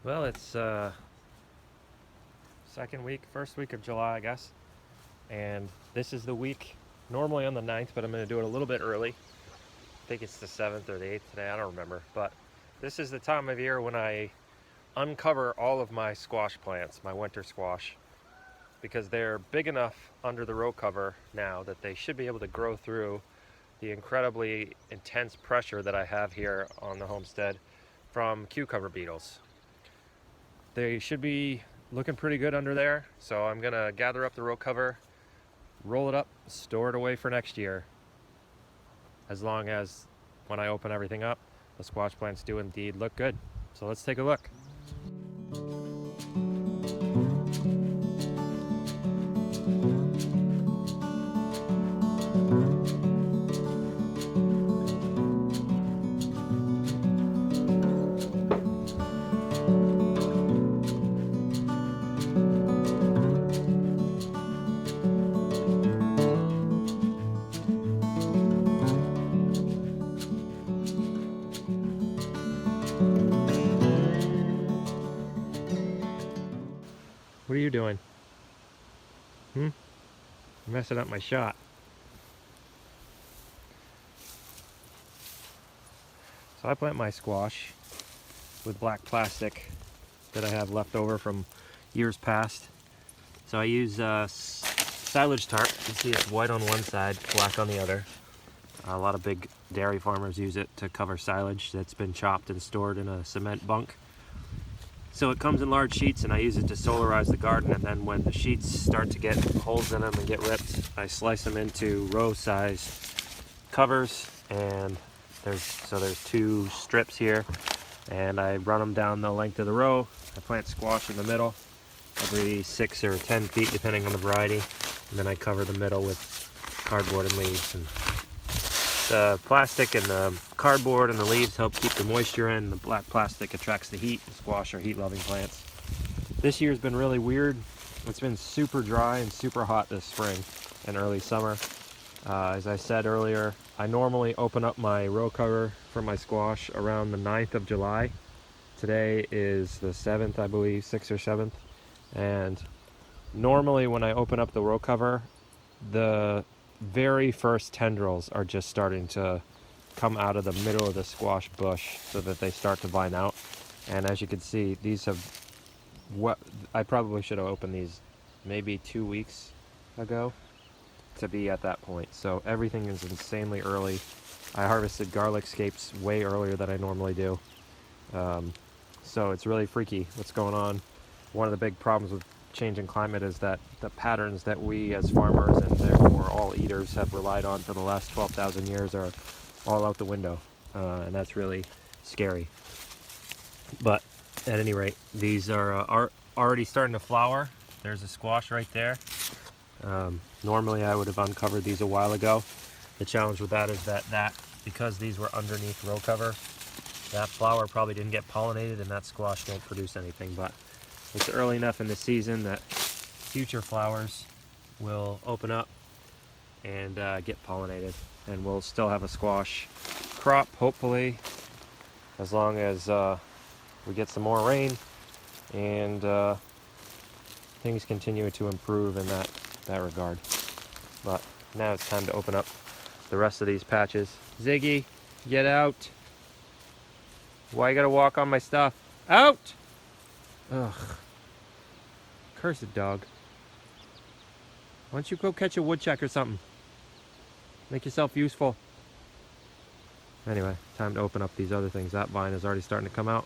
Well, it's first week of July, I guess. And this is the week, normally on the 9th, but I'm going to do it a little bit early. I think it's the 7th or the 8th today, I don't remember. But this is the time of year when I uncover all of my squash plants, my winter squash, because they're big enough under the row cover now that they should be able to grow through the incredibly intense pressure that I have here on the homestead from cucumber beetles. They should be looking pretty good under there, so I'm gonna gather up the row cover, roll it up, store it away for next year, as long as when I open everything up the squash plants do indeed look good. So let's take a look. What are you doing? You're messing up my shot. So I plant my squash with black plastic that I have left over from years past. So I use silage tarp. You see it's white on one side, black on the other. A lot of big dairy farmers use it to cover silage that's been chopped and stored in a cement bunk. So it comes in large sheets, and I use it to solarize the garden, and then when the sheets start to get holes in them and get ripped, I slice them into row-sized covers, and there's two strips here, and I run them down the length of the row. I plant squash in the middle, every 6 or 10 feet depending on the variety, and then I cover the middle with cardboard and leaves. And the plastic and the cardboard and the leaves help keep the moisture in. The black plastic attracts the heat. Squash are heat-loving plants. This year's been really weird. It's been super dry and super hot this spring and early summer. As I said earlier, I normally open up my row cover for my squash around the 9th of July. Today is the 7th, I believe, 6th or 7th. And normally when I open up the row cover, the very first tendrils are just starting to come out of the middle of the squash bush so that they start to vine out. And as you can see, these have I probably should have opened these maybe 2 weeks ago to be at that point. So everything is insanely early. I harvested garlic scapes way earlier than I normally do. So it's really freaky what's going on. One of the big problems with changing climate is that the patterns that we as farmers and therefore all eaters have relied on for the last 12,000 years are all out the window, and that's really scary. But at any rate, these are already starting to flower. There's a squash right there. Normally I would have uncovered these a while ago. The challenge with that is that because these were underneath row cover, that flower probably didn't get pollinated and that squash won't produce anything. But it's early enough in the season that future flowers will open up and get pollinated, and we'll still have a squash crop, hopefully, as long as we get some more rain and things continue to improve in that regard. But now it's time to open up the rest of these patches. Ziggy, get out. Why you gotta walk on my stuff? Out! Ugh. Cursed dog. Why don't you go catch a woodchuck or something? Make yourself useful. Anyway, time to open up these other things. That vine is already starting to come out.